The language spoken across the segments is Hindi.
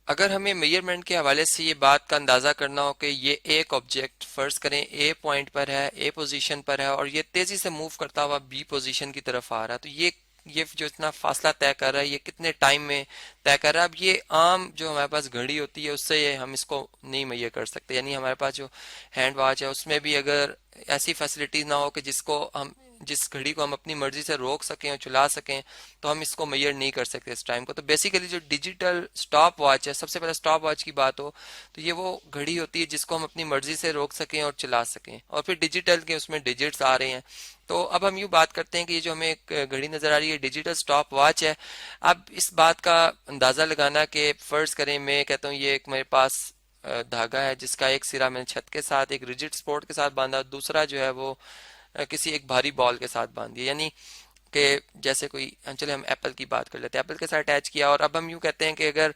अगर हमें मेजरमेंट के हवाले से ये बात का अंदाज़ा करना हो कि ये एक ऑब्जेक्ट फर्ज करें ए पॉइंट पर है, ए पोजीशन पर है और ये तेज़ी से मूव करता हुआ बी पोजीशन की तरफ आ रहा है, तो ये जो इतना फासला तय कर रहा है ये कितने टाइम में तय कर रहा है। अब ये आम जो हमारे पास घड़ी होती है उससे ये हम इसको नहीं मेजर कर सकते। यानी हमारे पास जो हैंड वॉच है उसमें भी अगर ऐसी फैसिलिटीज ना हो कि जिस घड़ी को हम अपनी मर्जी से रोक सकें और चला सकें, तो हम इसको मेजर नहीं कर सकते इस टाइम को। तो बेसिकली जो डिजिटल स्टॉप वॉच है, सबसे पहले स्टॉप वॉच की बात हो तो ये वो घड़ी होती है जिसको हम अपनी मर्जी से रोक सकें और चला सकें, और फिर डिजिटल के उसमें डिजिट्स आ रहे हैं। तो अब हम यूँ बात करते हैं कि ये जो हमें एक घड़ी नज़र आ रही है डिजिटल स्टॉप वॉच है। अब इस बात का अंदाज़ा लगाना कि फ़र्ज़ करें मैं कहता हूँ ये एक मेरे पास धागा है जिसका एक सिरा मैंने छत के साथ एक रिजिड सपोर्ट के साथ बांधा, दूसरा जो है वो किसी एक भारी बॉल के साथ बांध दिया। यानी कि जैसे कोई चले हम एप्पल की बात कर लेते हैं, एप्पल के साथ अटैच किया और अब हम यूँ कहते हैं कि अगर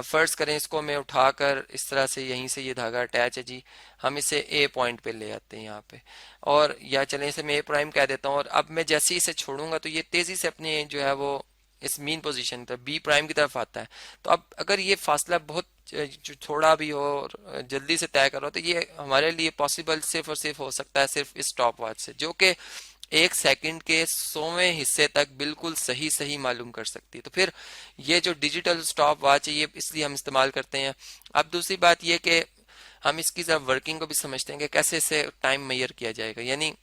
फ़र्ज़ करें इसको मैं उठाकर इस तरह से यहीं से ये धागा अटैच है जी, हम इसे ए पॉइंट पे ले आते हैं यहाँ पे, और या चलें इसे मैं ए प्राइम कह देता हूँ, और अब मैं जैसे ही इसे छोड़ूंगा तो ये तेज़ी से अपने जो है वो इस मीन पोजीशन की तरफ बी प्राइम की तरफ आता है। तो अब अगर ये फासला बहुत जो थोड़ा भी हो और जल्दी से तय करो, तो ये हमारे लिए पॉसिबल सिर्फ और सिर्फ हो सकता है सिर्फ इस स्टॉप वॉच से, जो कि एक सेकंड के 100वें हिस्से तक बिल्कुल सही सही मालूम कर सकती है। तो फिर ये जो डिजिटल स्टॉप वॉच है ये इसलिए हम इस्तेमाल करते हैं। अब दूसरी बात ये कि हम इसकी जरा वर्किंग को भी समझते हैं कि कैसे इसे टाइम मेजर किया जाएगा। यानी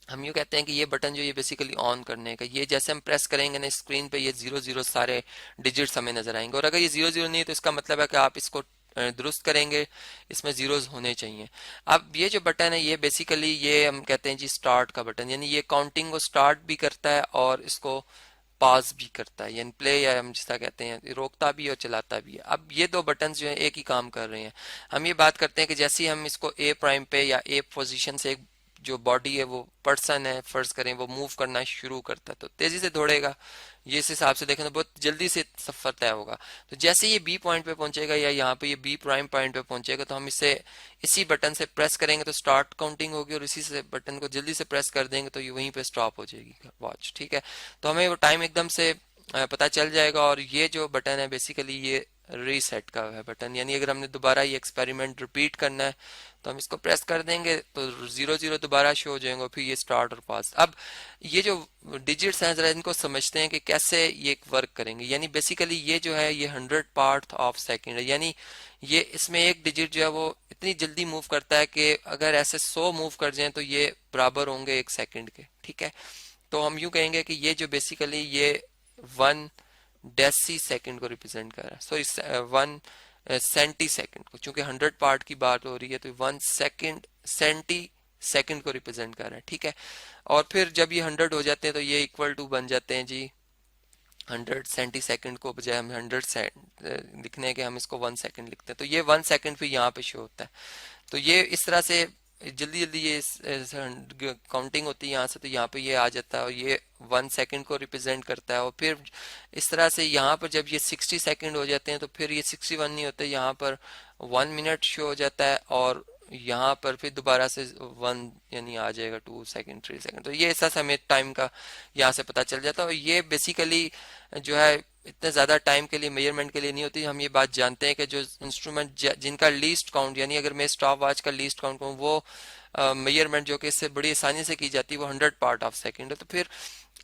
हम यूँ कहते हैं कि ये बटन जो ये बेसिकली ऑन करने का, ये जैसे हम प्रेस करेंगे ना स्क्रीन पे ये जीरो जीरो सारे डिजिट्स हमें नजर आएंगे, और अगर ये जीरो जीरो नहीं है तो इसका मतलब है कि आप इसको दुरुस्त करेंगे, इसमें जीरोस होने चाहिए। अब ये जो बटन है ये बेसिकली ये हम कहते हैं जी स्टार्ट का बटन, यानी ये काउंटिंग को स्टार्ट भी करता है और इसको पॉज भी करता है, यानी प्ले या हम जिसका कहते हैं रोकता भी और चलाता भी है। अब ये दो बटन जो है एक ही काम कर रहे हैं। हम ये बात करते हैं कि जैसे ही हम इसको ए प्राइम पे या ए पोजीशन से एक जो बॉडी है वो पर्सन है फर्ज करें वो मूव करना शुरू करता है तो तेजी से दौड़ेगा, ये इस हिसाब से देखें तो बहुत जल्दी से सफर तय होगा। तो जैसे ये बी पॉइंट पे पहुंचेगा या यहाँ पे ये बी प्राइम पॉइंट पे पहुंचेगा तो हम इसे इसी बटन से प्रेस करेंगे तो स्टार्ट काउंटिंग होगी, और इसी से बटन को जल्दी से प्रेस कर देंगे तो ये वहीं पे स्टॉप हो जाएगी वॉच। ठीक है, तो हमें वो टाइम एकदम से पता चल जाएगा। और ये जो बटन है बेसिकली ये रीसेट का है बटन, यानी अगर हमने दोबारा ये एक्सपेरिमेंट रिपीट करना है तो हम इसको प्रेस कर देंगे तो जीरो जीरो दोबारा शो हो जाएंगे, फिर ये स्टार्ट और पास। अब ये जो डिजिट्स हैं जरा इनको समझते हैं कि कैसे ये वर्क करेंगे। यानी बेसिकली ये जो है ये 100 पार्ट ऑफ सेकंड है, यानी ये इसमें एक डिजिट जो है वो इतनी जल्दी मूव करता है कि अगर ऐसे 100 मूव कर जाएं तो ये बराबर होंगे एक सेकंड के। ठीक है, तो हम यूं कहेंगे कि ये जो बेसिकली ये 1 डेसी सेकंड को रिप्रेजेंट कर रहा है, सॉरी 1 सेंटी सेकंड को, चूंकि 100 पार्ट की बात हो रही है तो 1 सेकंड सेंटी सेकंड को रिप्रेजेंट कर रहा है। ठीक है, और फिर जब ये 100 हो जाते हैं तो ये इक्वल टू बन जाते हैं जी 100 सेंटी सेकंड को, बजाय हम 100 लिखने के हम इसको 1 सेकंड लिखते हैं, तो ये 1 सेकंड फिर यहाँ पे शो होता है। तो ये इस तरह से जल्दी जल्दी ये काउंटिंग होती है यहाँ से, तो यहाँ पे ये आ जाता है और ये 1 सेकंड को रिप्रेजेंट करता है। और फिर इस तरह से यहाँ पर जब ये 60 सेकंड हो जाते हैं तो फिर ये 61 नहीं होते, यहाँ पर 1 मिनट शो हो जाता है, और यहाँ पर फिर दोबारा से 1 यानी आ जाएगा 2 सेकंड 3 सेकंड। तो ये ऐसा हमें टाइम का यहाँ से पता चल जाता है। और ये बेसिकली जो है इतने ज़्यादा टाइम के लिए मेजरमेंट के लिए नहीं होती। हम ये बात जानते हैं कि जो इंस्ट्रूमेंट जिनका लीस्ट काउंट, यानी अगर मैं स्टॉप वॉच का लीस्ट काउंट कहूँ वो मेजरमेंट जो कि इससे बड़ी आसानी से की जाती है वो 100 पार्ट ऑफ सेकंड है। तो फिर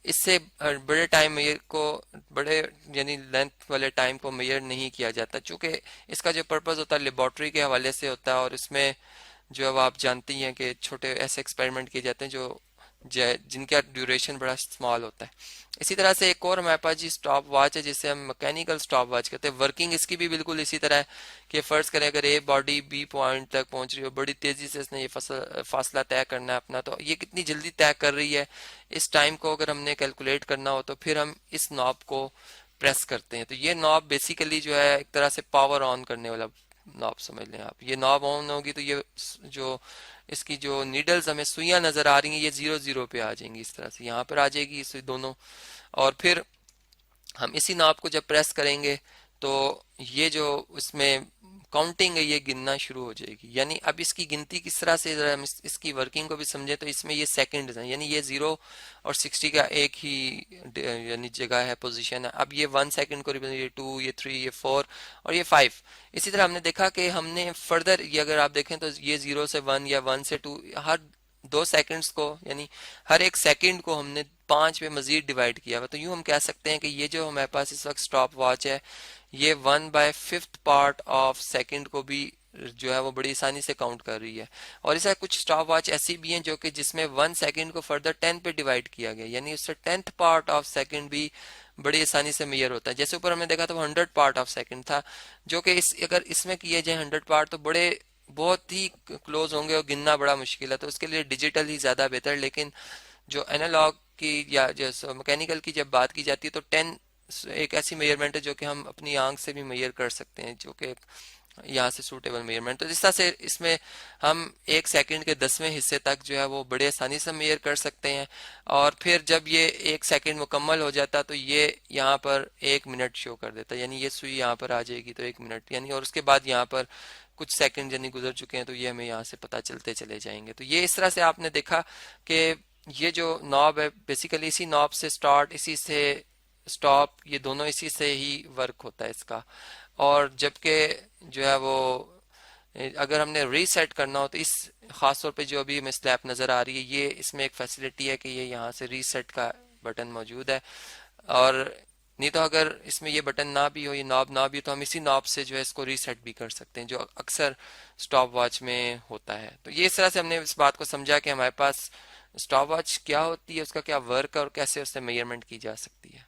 इससे बड़े टाइम मेजर को बड़े यानी लेंथ वाले टाइम को मेजर नहीं किया जाता, चूँकि इसका जो पर्पज़ होता है लेबॉर्ट्री के हवाले से होता है, और इसमें जो अब आप जानती हैं कि छोटे ऐसे एक्सपेरिमेंट किए जाते हैं जो जिनका ड्यूरेशन बड़ा स्मॉल होता है। इसी तरह से एक और हमारे पास जी स्टॉप वॉच है जिसे हम मैकेनिकल स्टॉप वॉच कहते हैं। वर्किंग इसकी भी बिल्कुल इसी तरह है कि फर्ज करें अगर ए बॉडी बी पॉइंट तक पहुंच रही हो, बड़ी तेजी से इसने ये फासला तय करना है अपना, तो ये कितनी जल्दी तय कर रही है इस टाइम को अगर हमने कैलकुलेट करना हो तो फिर हम इस नॉब को प्रेस करते हैं। तो ये नॉब बेसिकली जो है एक तरह से पावर ऑन करने वाला नॉब समझ लें आप। ये नॉब ऑन होगी तो ये जो इसकी जो नीडल्स हमें सुइयां नजर आ रही हैं ये जीरो जीरो पे आ जाएंगी, इस तरह से यहाँ पर आ जाएगी इस दोनों। और फिर हम इसी नॉब को जब प्रेस करेंगे तो ये जो इसमें काउंटिंग है ये गिनना शुरू हो जाएगी। यानी अब इसकी गिनती किस तरह से, जरा हम इसकी वर्किंग को भी समझे तो इसमें ये सेकंड है, यानी ये 0 और 60 का एक ही यानी जगह है, पोजीशन है। अब ये 1 सेकंड को रिप्रेजेंट, ये 2, ये 3, ये 4 और ये 5। इसी तरह हमने देखा कि हमने फर्दर ये अगर आप देखें तो ये 0 से 1 या 1 से 2, हर 2 सेकंड्स को यानी हर एक सेकंड को हमने 5 पे मजीद डिवाइड किया हुआ। तो यूं हम कह सकते हैं कि ये जो हमारे पास इस वक्त स्टॉप वॉच है ये 1/5 पार्ट ऑफ सेकंड को भी जो है वो बड़ी आसानी से काउंट कर रही है। और ऐसा कुछ स्टॉप वॉच ऐसी भी हैं जो कि जिसमें 1 सेकंड को फर्दर 10 पे डिवाइड किया गया, यानी उससे 10th पार्ट ऑफ सेकंड भी बड़ी आसानी से मेजर होता है। जैसे ऊपर हमने देखा था वो 100 पार्ट ऑफ सेकंड था, जो कि इस अगर इसमें किए जाए 100 पार्ट तो बड़े बहुत ही क्लोज होंगे और गिनना बड़ा मुश्किल है। तो उसके लिए डिजिटल ही ज़्यादा बेहतर। लेकिन जो एनालॉग की या जो मैकेनिकल की जब बात की जाती है तो 10 एक ऐसी मेजरमेंट है जो कि हम अपनी आंख से भी मेजर कर सकते हैं, जो कि यहाँ से सूटेबल मेजरमेंट। तो जिस तरह से इसमें हम 1 सेकंड के 10वें हिस्से तक जो है वो बड़े आसानी से मेजर कर सकते हैं। और फिर जब ये 1 सेकंड मुकम्मल हो जाता तो ये यहाँ पर 1 मिनट शो कर देता, यानी ये सुई यहाँ पर आ जाएगी तो 1 मिनट यानी, और उसके बाद यहाँ पर कुछ सेकंड यानी गुजर चुके हैं तो ये हमें यहाँ से पता चलते चले जाएंगे। तो ये इस तरह से आपने देखा कि ये जो नॉब है बेसिकली इसी नॉब से स्टार्ट, इसी से स्टॉप, ये दोनों इसी से ही वर्क होता है इसका। और जबकि जो है वो अगर हमने रीसेट करना हो तो इस खास तौर पे जो अभी हमें स्लैब नज़र आ रही है ये इसमें एक फैसिलिटी है कि ये यहाँ से रीसेट का बटन मौजूद है। और नहीं तो अगर इसमें ये बटन ना भी हो, ये नॉब ना भी हो, तो हम इसी नॉब से जो है इसको रीसेट भी कर सकते हैं, जो अक्सर स्टॉप वॉच में होता है। तो ये इस तरह से हमने इस बात को समझा कि हमारे पास स्टॉप वॉच क्या होती है, उसका क्या वर्क है और कैसे उससे मेजरमेंट की जा सकती है।